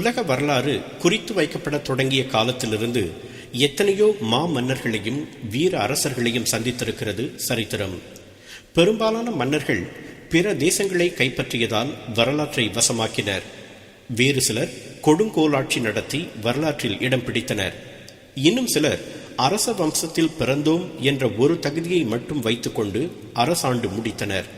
உலக வரலாறு குறித்து வைக்கப்பட தொடங்கிய காலத்திலிருந்து எத்தனையோ மன்னர்களையும் வீர அரசர்களையும் சந்தித்திருக்கிறது சரித்திரம். பெரும்பாலான மன்னர்கள் பிற தேசங்களை கைப்பற்றியதால் வரலாற்றை வசமாக்கினர். வேறு சிலர் கொடுங்கோலாட்சி நடத்தி வரலாற்றில் இடம் பிடித்தனர். இன்னும் சிலர் அரச வம்சத்தில் பிறந்தோம் என்ற ஒரு தகுதியை மட்டும் வைத்துக்கொண்டு அரசாண்டு முடித்தனர்.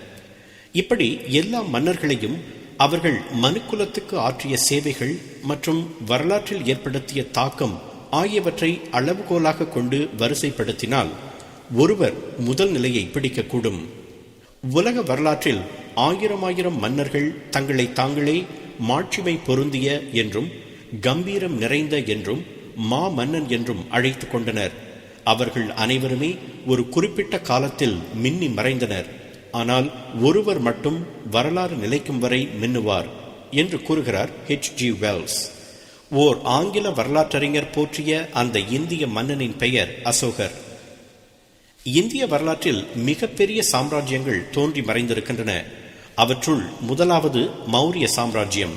இப்படி எல்லா மன்னர்களையும் அவர்கள் மனுக்குலத்துக்கு ஆற்றிய சேவைகள் மற்றும் வரலாற்றில் ஏற்படுத்திய தாக்கம் ஆகியவற்றை அளவுகோலாக கொண்டு வரிசைப்படுத்தினால் ஒருவர் முதல் நிலையை பிடிக்கக்கூடும். உலக வரலாற்றில் ஆயிரம் மன்னர்கள் தங்களை தாங்களே மாட்சிமை பொருந்திய என்றும் கம்பீரம் நிறைந்த என்றும் மன்னன் என்றும் அழைத்து கொண்டனர். அவர்கள் அனைவருமே ஒரு குறிப்பிட்ட காலத்தில் மின்னி மறைந்தனர். ஆனால் ஒருவர் மட்டும் வரலாறு நிலைக்கும் வரை மின்னுவார் என்று கூறுகிறார் H.G. வெல்ஸ். ஓர் ஆங்கில வரலாற்றறிஞர் போற்றிய அந்த இந்திய மன்னனின் பெயர் அசோகர். இந்திய வரலாற்றில் மிகப்பெரிய சாம்ராஜ்யங்கள் தோன்றி மறைந்திருக்கின்றன. அவற்றுள் முதலாவது மௌரிய சாம்ராஜ்யம்.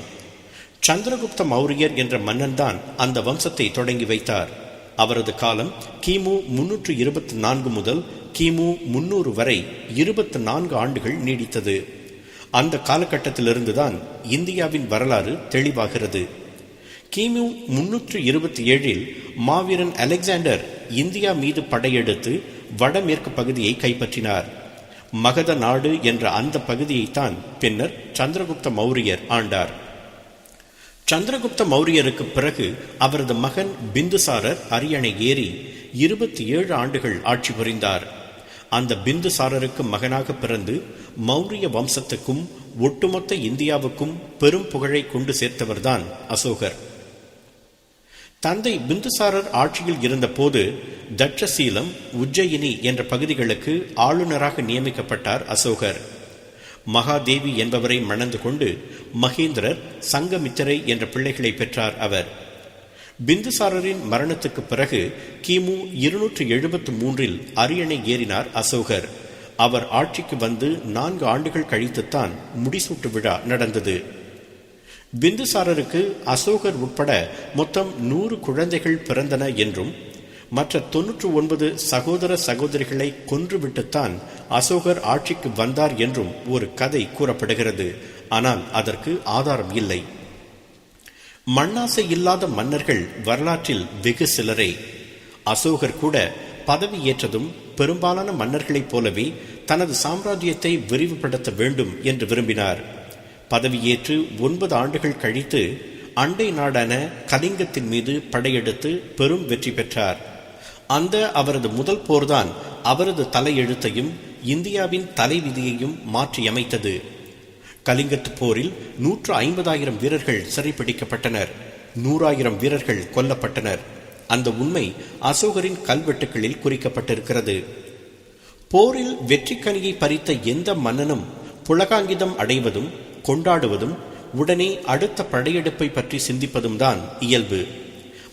சந்திரகுப்த மௌரியர் என்ற மன்னன் தான் அந்த வம்சத்தை தொடங்கி வைத்தார். அவரது காலம் கிமு 324 முதல் கிமு 300 வரை 24 ஆண்டுகள் நீடித்தது. அந்த காலகட்டத்திலிருந்துதான் இந்தியாவின் வரலாறு தெளிவாகிறது. கிமு 327 மாவீரன் அலெக்சாண்டர் இந்தியா மீது படையெடுத்து வடமேற்கு பகுதியை கைப்பற்றினார். மகத நாடு என்ற அந்த பகுதியைத்தான் பின்னர் சந்திரகுப்த மௌரியர் ஆண்டார். சந்திரகுப்த மௌரியருக்கு பிறகு அவரது மகன் பிந்துசாரர் அரியணை ஏறி 27 ஆண்டுகள் ஆட்சி புரிந்தார். அந்த பிந்துசாரருக்கு மகனாக பிறந்து மௌரிய வம்சத்துக்கும் ஒட்டுமொத்த இந்தியாவுக்கும் பெரும் புகழை கொண்டு சேர்த்தவர்தான் அசோகர். தந்தை பிந்துசாரர் ஆட்சியில் இருந்த போது தட்சசீலம், உஜ்ஜயினி என்ற பகுதிகளுக்கு ஆளுநராக நியமிக்கப்பட்டார் அசோகர். மகாதேவி என்பவரை மணந்து கொண்டு மகேந்திரர், சங்கமித்திரை என்ற பிள்ளைகளை பெற்றார் அவர். பிந்துசாரரின் மரணத்துக்கு பிறகு கிமு 273 அரியணை ஏறினார் அசோகர். அவர் ஆட்சிக்கு வந்து 4 ஆண்டுகள் கழித்துத்தான் முடிசூட்டு விழா நடந்தது. பிந்துசாரருக்கு அசோகர் உட்பட மொத்தம் 100 குழந்தைகள் பிறந்தன என்றும் மற்ற 99 சகோதர சகோதரிகளை கொன்றுவிட்டுத்தான் அசோகர் ஆட்சிக்கு வந்தார் என்றும் ஒரு கதை கூறப்படுகிறது. ஆனால் அதற்கு ஆதாரம் இல்லை. மண்ணாசை இல்லாத மன்னர்கள் வரலாற்றில் வெகு சிலரே. அசோகர் கூட பதவி ஏற்றதும் பெரும்பாலான மன்னர்களைப் போலவே தனது சாம்ராஜ்யத்தை விரிவுபடுத்த வேண்டும் என்று விரும்பினார். பதவியேற்று 9 ஆண்டுகள் கழித்து அண்டை நாடான கலிங்கத்தின் மீது படையெடுத்து பெரும் வெற்றி பெற்றார். அந்த அவரது முதல் போர்தான் அவரது தலையெழுத்தையும் இந்தியாவின் தலைவிதியையும் மாற்றியமைத்தது. கலிங்கத்து போரில் 150,000 வீரர்கள் சிறைப்பிடிக்கப்பட்டனர். 100,000 வீரர்கள் கொல்லப்பட்டனர். அந்த உண்மை அசோகரின் கல்வெட்டுகளில் குறிக்கப்பட்டிருக்கிறது. போரில் வெற்றி கனியை பறித்த எந்த மன்னனும் புலகாங்கிதம் அடைவதும் கொண்டாடுவதும் உடனே அடுத்த படையெடுப்பை பற்றி சிந்திப்பதும் தான் இயல்பு.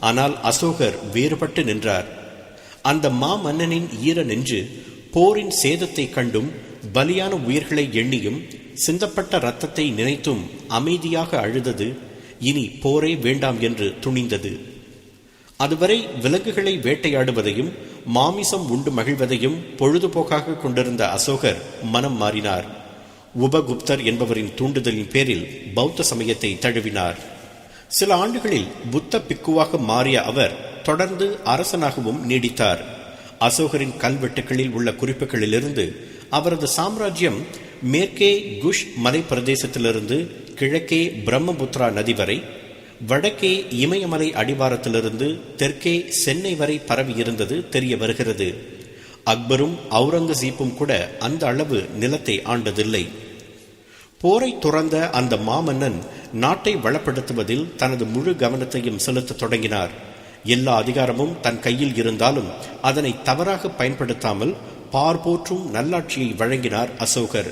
ஆனால் அசோகர் வேறுபட்டு நின்றார். அந்த மன்னனின் ஈர நெஞ்சு போரின் சேதத்தை கண்டும் பலியான உயிர்களை எண்ணியும் சிந்தப்பட்ட இரத்தத்தை நினைத்தும் அமைதியாக அழுதது. இனி போரே வேண்டாம் என்று துணிந்தது. அதுவரை விலங்குகளை வேட்டையாடுவதையும் மாமிசம் உண்டு மகிழ்வதையும் பொழுதுபோக்காக கொண்டிருந்த அசோகர் மனம் மாறினார். உபகுப்தர் என்பவரின் தூண்டுதலின் பேரில் பௌத்த சமயத்தை தழுவினார். சில ஆண்டுகளில் புத்த பிக்குவாக மாறிய அவர் தொடர்ந்து அரசனாகவும் நீடித்தார். அசோகரின் கல்வெட்டுகளில் உள்ள குறிப்புகளிலிருந்து அவரது சாம்ராஜ்யம் மேற்கே குஷ் மலை பிரதேசத்திலிருந்து கிழக்கே பிரம்மபுத்திரா நதி வரை, வடக்கே இமயமலை அடிவாரத்திலிருந்து தெற்கே சென்னை வரை பரவி இருந்தது தெரிய வருகிறது. அக்பரும் அவுரங்கசீப்பும் கூட அந்த அளவு நிலத்தை ஆண்டதில்லை. போரை துறந்த அந்த மாமன்னன் நாட்டை வளப்படுத்துவதில் தனது முழு கவனத்தையும் செலுத்த தொடங்கினார். எல்லா அதிகாரமும் தன் கையில் இருந்தாலும் அதனை தவறாக பயன்படுத்தாமல் பார்போற்றும் நல்லாட்சியை வழங்கினார் அசோகர்.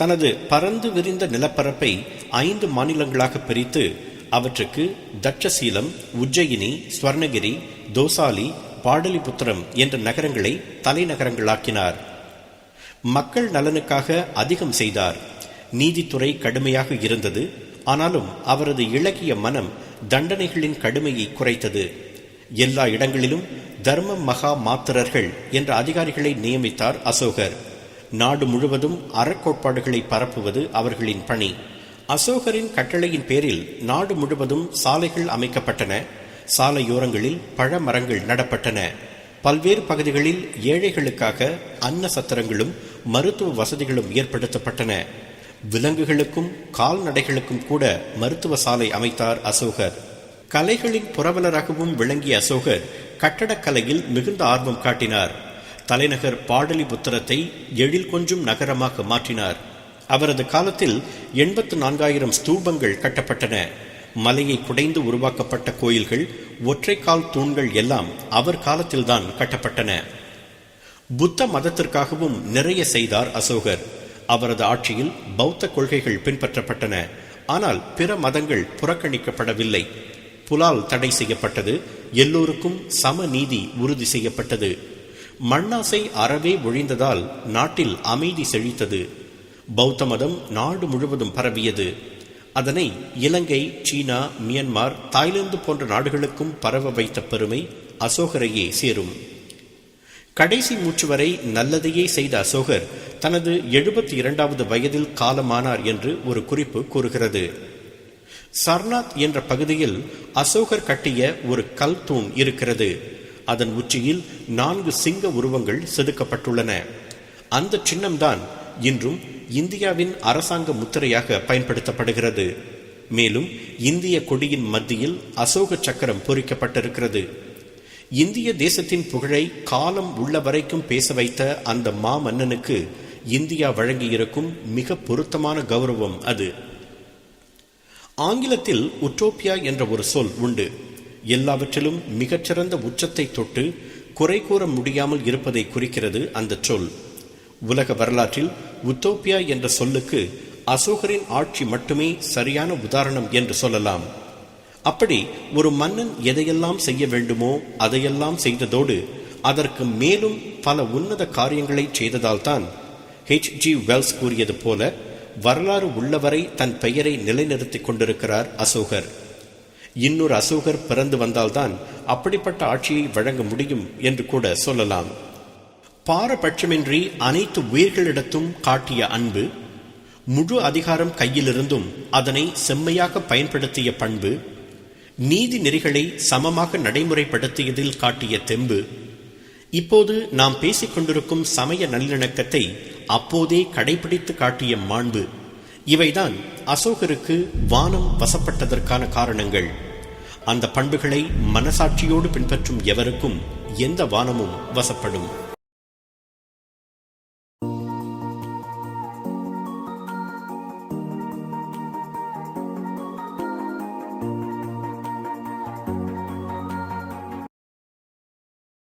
தனது பரந்து விரிந்த நிலப்பரப்பை 5 மாநிலங்களாக பிரித்து அவற்றுக்கு தட்சசீலம், உஜ்ஜயினி, ஸ்வர்ணகிரி, தோசாலி, பாடலிபுத்திரம் என்ற நகரங்களை தலைநகரங்களாக்கினார். மக்கள் நலனுக்காக அதிகம் செய்தார். நீதித்துறை கடுமையாக இருந்தது. ஆனாலும் அவரது இலக்கிய மனம் தண்டனைகளின் கடுமையை குறைத்தது. எல்லா இடங்களிலும் தர்ம மகா மாத்திரர்கள் என்ற அதிகாரிகளை நியமித்தார் அசோகர். நாடு முழுவதும் அறக்கோட்பாடுகளை பரப்புவது அவர்களின் பணி. அசோகரின் கட்டளையின் பேரில் நாடு முழுவதும் சாலைகள் அமைக்கப்பட்டன. சாலையோரங்களில் பழமரங்கள் நடப்பட்டன. பல்வேறு பகுதிகளில் ஏழைகளுக்காக அன்ன சத்திரங்களும் மருத்துவ வசதிகளும் ஏற்படுத்தப்பட்டன. விலங்குகளுக்கும் கால்நடைகளுக்கும் கூட மருத்துவ சாலை அமைத்தார் அசோகர். கலைகளின் புரவலராகவும் விளங்கிய அசோகர் கட்டடக்கலையில் மிகுந்த ஆர்வம் காட்டினார். தலைநகர் பாடலிபுத்திரத்தை எழில் கொஞ்சும் நகரமாக மாற்றினார். அவரது காலத்தில் 84,000 ஸ்தூபங்கள் கட்டப்பட்டன. மலையை குடைந்து உருவாக்கப்பட்ட கோயில்கள், ஒற்றைக்கால் தூண்கள் எல்லாம் அவர் காலத்தில்தான் கட்டப்பட்டன. புத்த மதத்திற்காகவும் நிறைய செய்தார் அசோகர். அவரது ஆட்சியில் பௌத்த கொள்கைகள் பின்பற்றப்பட்டன. ஆனால் பிற மதங்கள் புறக்கணிக்கப்படவில்லை. புலால் தடை செய்யப்பட்டது. எல்லோருக்கும் சம நீதி உறுதி செய்யப்பட்டது. மண்ணாசை அறவே ஒழிந்ததால் நாட்டில் அமைதி செழித்தது. பௌத்த மதம் நாடு முழுவதும் பரவியது. அதனை இலங்கை, சீனா, மியான்மர், தாய்லாந்து போன்ற நாடுகளுக்கும் பரவ வைத்த பெருமை அசோகரையே சேரும். கடைசி மூச்சு வரை நல்லதையே செய்த அசோகர் தனது 72வது வயதில் காலமானார் என்று ஒரு குறிப்பு கூறுகிறது. சர்நாத் என்ற பகுதியில் அசோகர் கட்டிய ஒரு கல் தூண் இருக்கிறது. அதன் உச்சியில் 4 சிங்க உருவங்கள் செதுக்கப்பட்டுள்ளன. அந்த சின்னம்தான் இன்றும் இந்தியாவின் அரசாங்க முத்திரையாக பயன்படுத்தப்படுகிறது. மேலும் இந்திய கொடியின் மத்தியில் அசோக சக்கரம் பொறிக்கப்பட்டிருக்கிறது. இந்திய தேசத்தின் புகழை காலம் உள்ள வரைக்கும் பேச வைத்த அந்த மாமன்னனுக்கு இந்தியா வழங்கியிருக்கும் மிக பொருத்தமான கௌரவம் அது. ஆங்கிலத்தில் உட்டோப்பியா என்ற ஒரு சொல் உண்டு. எல்லாவற்றிலும் மிகச்சிறந்த உச்சத்தை தொட்டு குறை கூற முடியாமல் இருப்பதை குறிக்கிறது அந்த சொல். உலக வரலாற்றில் உத்தோப்பியா என்ற சொல்லுக்கு அசோகரின் ஆட்சி மட்டுமே சரியான உதாரணம் என்று சொல்லலாம். அப்படி ஒரு மன்னன் எதையெல்லாம் செய்ய வேண்டுமோ அதையெல்லாம் செய்ததோடு அதற்கு மேலும் பல உன்னத காரியங்களை செய்ததால் தான் H.G. வெல்ஸ் கூறியது போல வரலாறு உள்ளவரை தன் பெயரை நிலைநிறுத்திக் கொண்டிருக்கிறார் அசோகர். இன்னொரு அசோகர் பிறந்து வந்தால்தான் அப்படிப்பட்ட ஆட்சியை வழங்க முடியும் என்று கூட சொல்லலாம். பாரபட்சமின்றி அனைத்து உயிர்களிடத்தும் காட்டிய அன்பு, முழு அதிகாரம் கையிலிருந்தும் அதனை செம்மையாக பயன்படுத்திய பண்பு, நீதி நெறிகளை சமமாக நடைமுறைப்படுத்தியதில் காட்டிய தெம்பு, இப்போது நாம் பேசிக் கொண்டிருக்கும் சமய நல்லிணக்கத்தை அப்போதே கடைபிடித்து காட்டிய மாண்பு, இவைதான் அசோகருக்கு வானம் வசப்பட்டதற்கான காரணங்கள். அந்த பண்புகளை மனசாட்சியோடு பின்பற்றும் எவருக்கும் எந்த வானமும் வசப்படும்.